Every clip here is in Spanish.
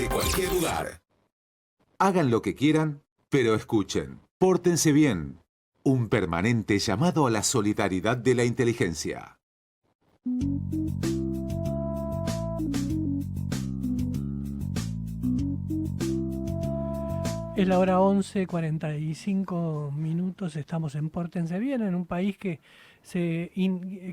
de cualquier lugar. Hagan lo que quieran, pero escuchen. Pórtense bien. Un permanente llamado a la solidaridad de la inteligencia. Es la hora 11:45. Estamos en Pórtense Bien, en un país que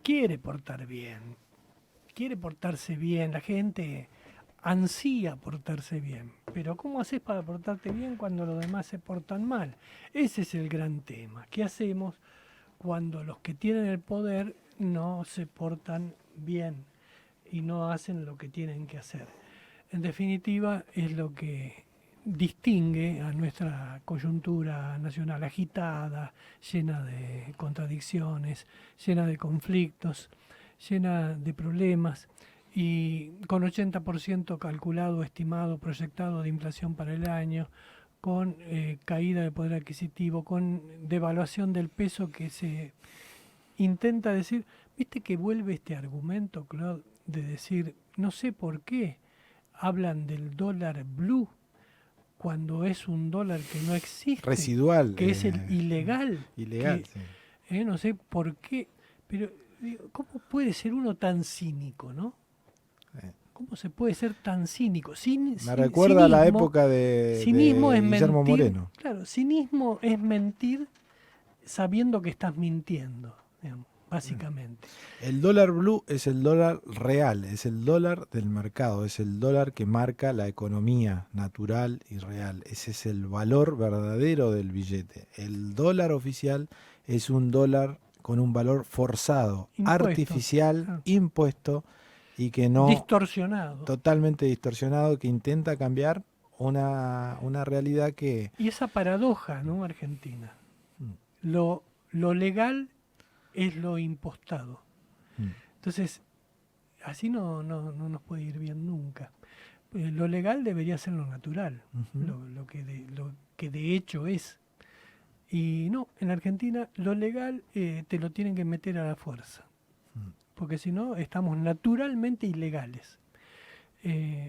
quiere portar bien. Quiere portarse bien. La gente ansía portarse bien. Pero ¿cómo haces para portarte bien cuando los demás se portan mal? Ese es el gran tema. ¿Qué hacemos cuando los que tienen el poder no se portan bien y no hacen lo que tienen que hacer? En definitiva, es lo que distingue a nuestra coyuntura nacional agitada, llena de contradicciones, llena de conflictos, llena de problemas y con 80% calculado, estimado, proyectado de inflación para el año, con caída de poder adquisitivo, con devaluación del peso que se intenta decir. ¿Viste que vuelve este argumento, Claude, de decir, no sé por qué hablan del dólar blue cuando es un dólar que no existe, residual, que es el ilegal, ilegal, que, sí. no sé por qué, pero digo, ¿cómo puede ser uno tan cínico, no? ¿Cómo se puede ser tan cínico? Me recuerda a la época cinismo de es Guillermo mentir, Moreno. Claro, cinismo es mentir sabiendo que estás mintiendo, digamos, básicamente. El dólar blue es el dólar real, es el dólar del mercado, es el dólar que marca la economía natural y real. Ese es el valor verdadero del billete. El dólar oficial es un dólar con un valor forzado, Impuesto, artificial, impuesto y que no... distorsionado. Totalmente distorsionado, que intenta cambiar una realidad que... Y esa paradoja, ¿no? Argentina. Lo legal es lo impostado. Entonces, así no nos puede ir bien nunca. Lo legal debería ser lo natural, lo que de hecho es. Y no, en Argentina lo legal te lo tienen que meter a la fuerza. Porque si no, estamos naturalmente ilegales.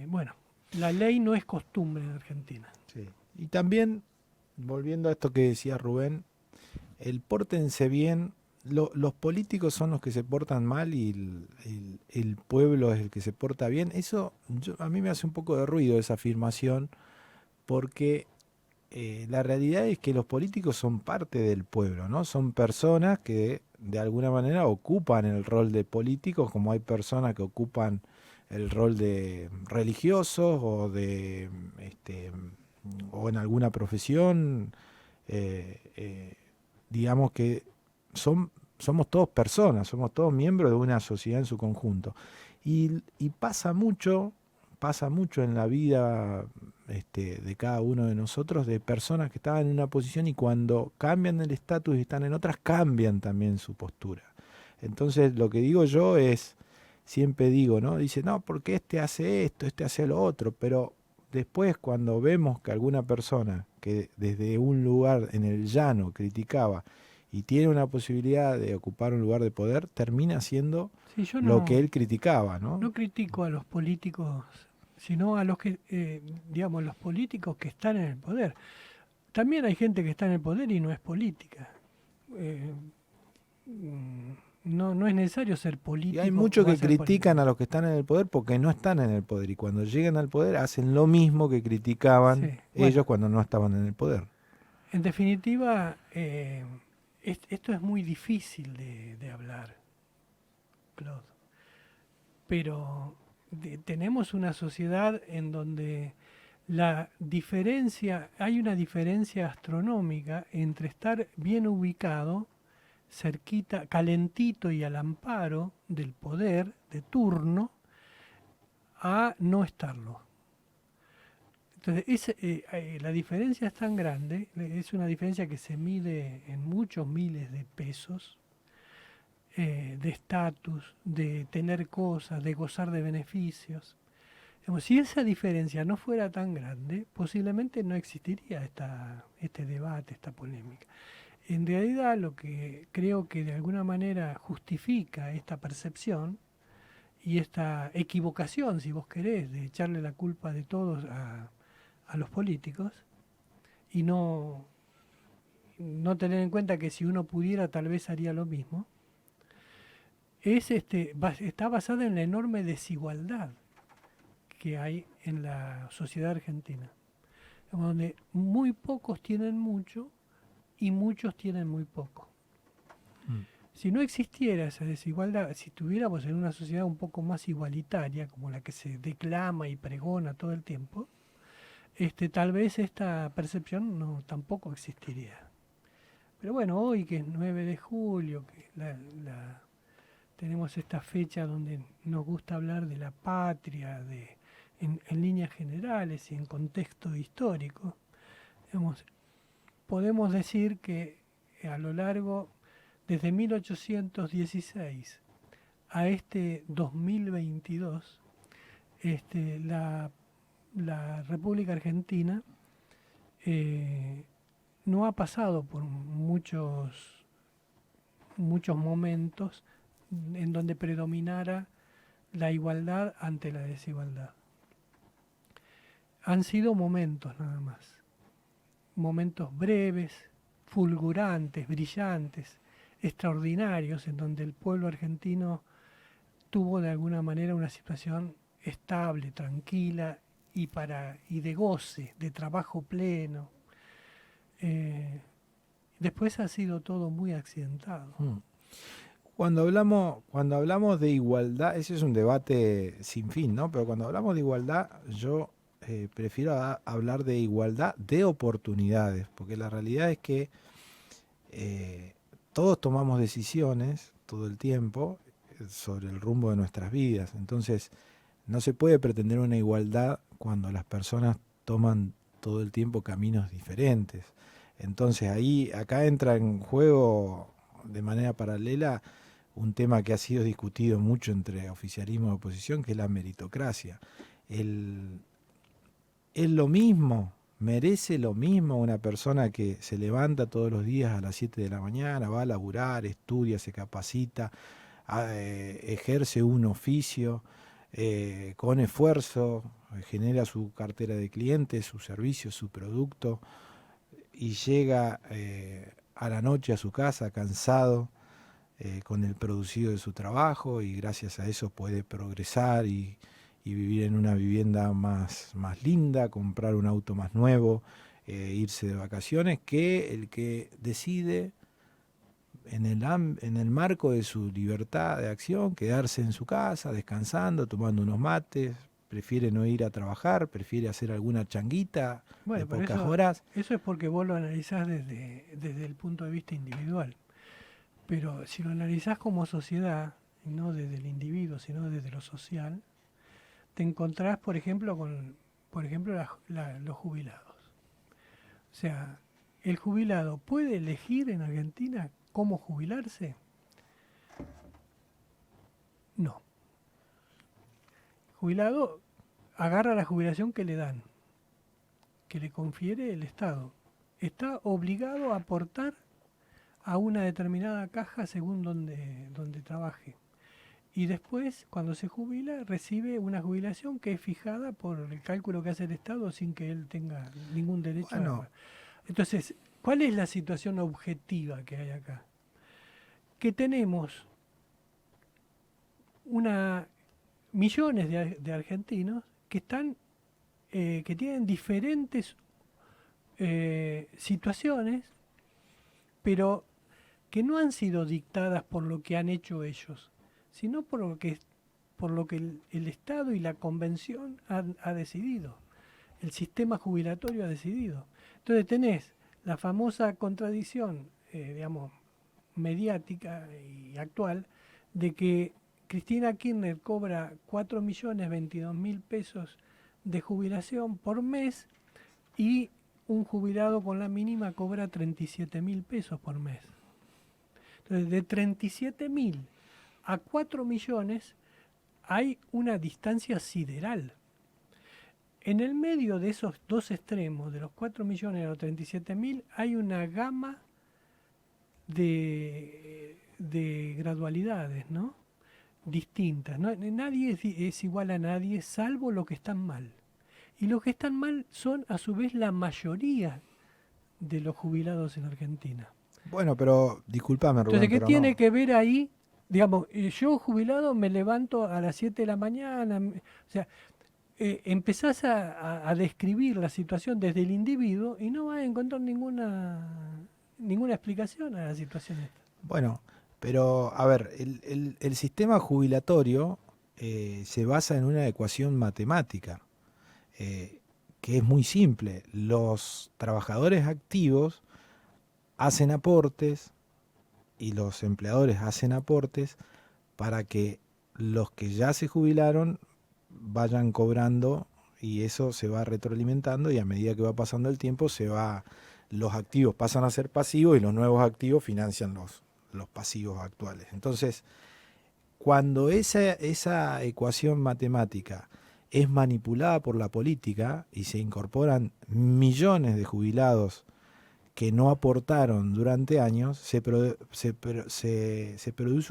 Bueno, la ley no es costumbre en Argentina. Sí. Y también, volviendo a esto que decía Rubén, el pórtense bien, los políticos son los que se portan mal y el pueblo es el que se porta bien. Eso a mí me hace un poco de ruido esa afirmación, porque la realidad es que los políticos son parte del pueblo, ¿no? Son personas que de alguna manera ocupan el rol de políticos, como hay personas que ocupan el rol de religiosos o de o en alguna profesión, digamos que somos todos personas, somos todos miembros de una sociedad en su conjunto. Y pasa mucho en la vida de cada uno de nosotros, de personas que estaban en una posición y cuando cambian el estatus y están en otras, cambian también su postura. Entonces lo que digo yo es, siempre digo, ¿no? Dice, no, porque este hace esto, este hace lo otro, pero después cuando vemos que alguna persona que desde un lugar en el llano criticaba y tiene una posibilidad de ocupar un lugar de poder, termina haciendo lo que él criticaba, ¿no? No critico a los políticos, sino a los que, digamos, los políticos que están en el poder. También hay gente que está en el poder y no es política. No es necesario ser político. Y hay muchos que critican a los que están en el poder porque no están en el poder. Y cuando llegan al poder hacen lo mismo que criticaban ellos cuando no estaban en el poder. En definitiva, esto es muy difícil de hablar, Claude. Pero tenemos una sociedad en donde hay una diferencia astronómica entre estar bien ubicado, cerquita, calentito y al amparo del poder de turno, a no estarlo. Entonces, la diferencia es tan grande, es una diferencia que se mide en muchos miles de pesos, de estatus, de tener cosas, de gozar de beneficios. Digamos, si esa diferencia no fuera tan grande, posiblemente no existiría este debate, esta polémica. En realidad, lo que creo que de alguna manera justifica esta percepción y esta equivocación, si vos querés, de echarle la culpa de todos a los políticos y no tener en cuenta que si uno pudiera tal vez haría lo mismo, está basada en la enorme desigualdad que hay en la sociedad argentina, donde muy pocos tienen mucho y muchos tienen muy poco. Mm. Si no existiera esa desigualdad, si estuviéramos en una sociedad un poco más igualitaria, como la que se declama y pregona todo el tiempo, tal vez esta percepción no tampoco existiría. Pero bueno, hoy que es 9 de julio, que tenemos esta fecha donde nos gusta hablar de la patria, en líneas generales y en contexto histórico, digamos, podemos decir que a lo largo, desde 1816 a este 2022, la República Argentina no ha pasado por muchos momentos en donde predominara la igualdad ante la desigualdad. Han sido momentos nada más, momentos breves, fulgurantes, brillantes, extraordinarios, en donde el pueblo argentino tuvo de alguna manera una situación estable, tranquila y de goce, de trabajo pleno. Después ha sido todo muy accidentado. Mm. Cuando hablamos de igualdad, ese es un debate sin fin, ¿no? Pero cuando hablamos de igualdad, yo prefiero hablar de igualdad de oportunidades, porque la realidad es que todos tomamos decisiones todo el tiempo sobre el rumbo de nuestras vidas. Entonces, no se puede pretender una igualdad cuando las personas toman todo el tiempo caminos diferentes. Entonces, acá entra en juego de manera paralela un tema que ha sido discutido mucho entre oficialismo y oposición, que es la meritocracia. ¿Es lo mismo? ¿Merece lo mismo una persona que se levanta todos los días a las 7 de la mañana, va a laburar, estudia, se capacita, ejerce un oficio con esfuerzo, genera su cartera de clientes, su servicio, su producto, y llega a la noche a su casa cansado con el producido de su trabajo, y gracias a eso puede progresar y vivir en una vivienda más linda, comprar un auto más nuevo, irse de vacaciones, que el que decide en el marco de su libertad de acción quedarse en su casa, descansando, tomando unos mates, prefiere no ir a trabajar, prefiere hacer alguna changuita de Bueno, pero pocas horas. eso es porque vos lo analizás desde el punto de vista individual. Pero si lo analizás como sociedad, y no desde el individuo, sino desde lo social, te encontrás, por ejemplo, con los jubilados. O sea, ¿el jubilado puede elegir en Argentina cómo jubilarse? No. El jubilado agarra la jubilación que le dan, que le confiere el Estado. Está obligado a aportar a una determinada caja según donde trabaje. Y después, cuando se jubila, recibe una jubilación que es fijada por el cálculo que hace el Estado sin que él tenga ningún derecho Bueno, Entonces, ¿cuál es la situación objetiva que hay acá? Que tenemos millones de argentinos que que tienen diferentes situaciones, pero que no han sido dictadas por lo que han hecho ellos, sino por lo que el Estado y la Convención ha decidido, el sistema jubilatorio ha decidido. Entonces tenés la famosa contradicción, digamos, mediática y actual, de que Cristina Kirchner cobra 4.022.000 pesos de jubilación por mes y un jubilado con la mínima cobra 37.000 pesos por mes. Entonces, de 37.000 a 4 millones hay una distancia sideral. En el medio de esos dos extremos, de los 4 millones a los 37.000, hay una gama de gradualidades, ¿no? distintas. Nadie es igual a nadie, salvo los que están mal. Y los que están mal son, a su vez, la mayoría de los jubilados en Argentina. Bueno, pero discúlpame, Rubén, Entonces, ¿qué pero tiene no. que ver ahí? Digamos, yo jubilado me levanto a las 7 de la mañana. O sea, empezás a describir la situación desde el individuo y no vas a encontrar ninguna explicación a la situación esta. Bueno, pero a ver, el sistema jubilatorio se basa en una ecuación matemática eh, que es muy simple. Los trabajadores activos hacen aportes y los empleadores hacen aportes para que los que ya se jubilaron vayan cobrando y eso se va retroalimentando y a medida que va pasando el tiempo los activos pasan a ser pasivos y los nuevos activos financian los pasivos actuales. Entonces, cuando esa ecuación matemática es manipulada por la política y se incorporan millones de jubilados que no aportaron durante años, se produce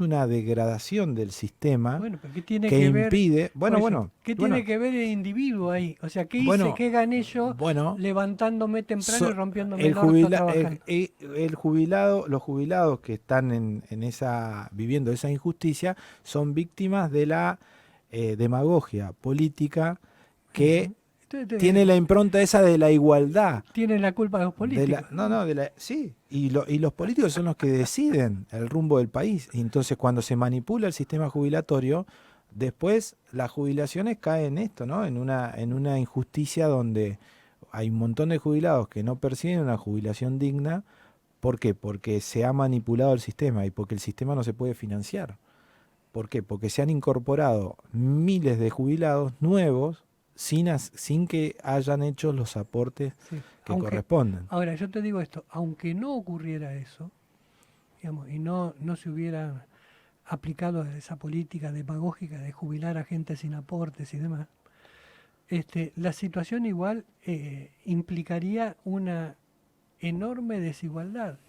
una degradación del sistema Bueno, pero ¿qué tiene que que ver? impide, Por eso, ¿qué bueno, tiene que ver el individuo ahí? O sea, ¿qué hice? bueno, ¿Qué gané yo bueno, levantándome temprano y so- rompiéndome el orto trabajando? el jubilado, los jubilados que están viviendo esa injusticia son víctimas de la demagogia política que Ujú. Entonces, tiene la impronta esa de la igualdad. tienen la culpa los políticos. Sí, y los políticos son los que deciden el rumbo del país. Y entonces cuando se manipula el sistema jubilatorio, después las jubilaciones caen en esto, ¿no? En una injusticia donde hay un montón de jubilados que no perciben una jubilación digna. ¿Por qué? Porque se ha manipulado el sistema y porque el sistema no se puede financiar. ¿Por qué? Porque se han incorporado miles de jubilados nuevos sin que hayan hecho los aportes Sí. que corresponden. Ahora, yo te digo esto, aunque no ocurriera eso, digamos, y no se hubiera aplicado esa política demagógica de jubilar a gente sin aportes y demás, la situación igual implicaría una enorme desigualdad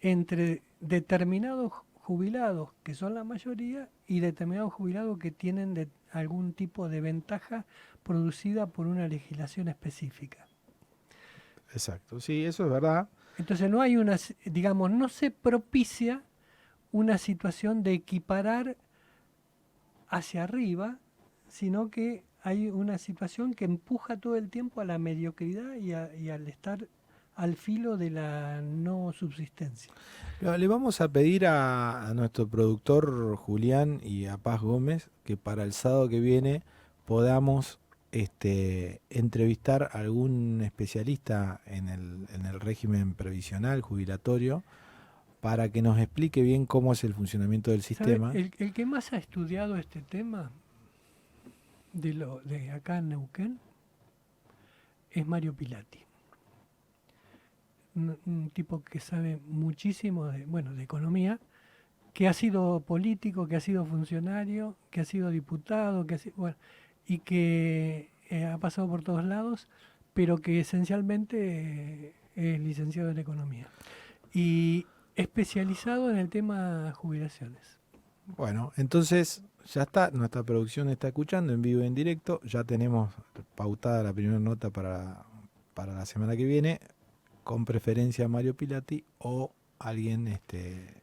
entre determinados jubilados, que son la mayoría, y determinados jubilados que tienen algún tipo de ventaja producida por una legislación específica. Exacto, sí, eso es verdad. Entonces no hay digamos, no se propicia una situación de equiparar hacia arriba, sino que hay una situación que empuja todo el tiempo a la mediocridad y al estar al filo de la no subsistencia. Le vamos a pedir a nuestro productor Julián y a Paz Gómez que para el sábado que viene podamos entrevistar a algún especialista en el régimen previsional, jubilatorio, para que nos explique bien cómo es el funcionamiento del ¿Sabe? sistema. El que más ha estudiado este tema de acá en Neuquén es Mario Pilati. Un tipo que sabe muchísimo de economía, que ha sido político, que ha sido funcionario, que ha sido diputado, y que ha pasado por todos lados, pero que esencialmente es licenciado en economía. Y especializado en el tema jubilaciones. Bueno, entonces ya está, nuestra producción está escuchando en vivo y en directo, ya tenemos pautada la primera nota para la semana que viene, con preferencia a Mario Pilati o alguien que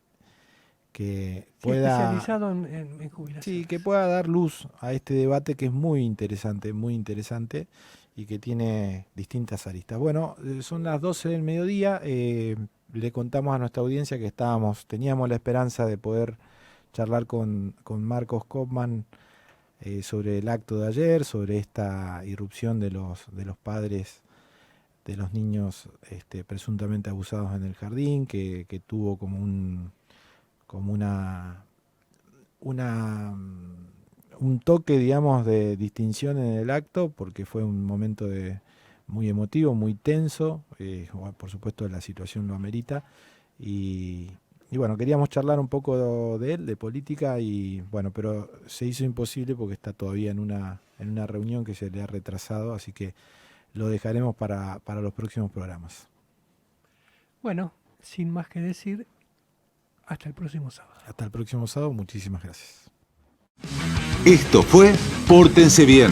Sí, pueda, especializado en jubilaciones. sí, que pueda dar luz a este debate que es muy interesante y que tiene distintas aristas. Bueno, son las 12 del mediodía, le contamos a nuestra audiencia que teníamos la esperanza de poder charlar con Marcos Kopman sobre el acto de ayer, sobre esta irrupción de los padres de los niños presuntamente abusados en el jardín, que tuvo como un toque, digamos, de distinción en el acto, porque fue un momento muy emotivo, muy tenso, por supuesto la situación lo amerita, y bueno, queríamos charlar un poco de él, de política, y bueno, pero se hizo imposible porque está todavía en una reunión que se le ha retrasado, así que lo dejaremos para los próximos programas. Bueno, sin más que decir, hasta el próximo sábado. Hasta el próximo sábado, muchísimas gracias. Esto fue Pórtense Bien,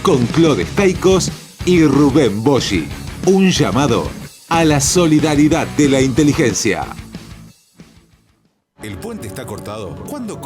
con Claude Staikos y Rubén Boschi. Un llamado a la solidaridad de la inteligencia. ¿El puente está cortado? ¿Cuándo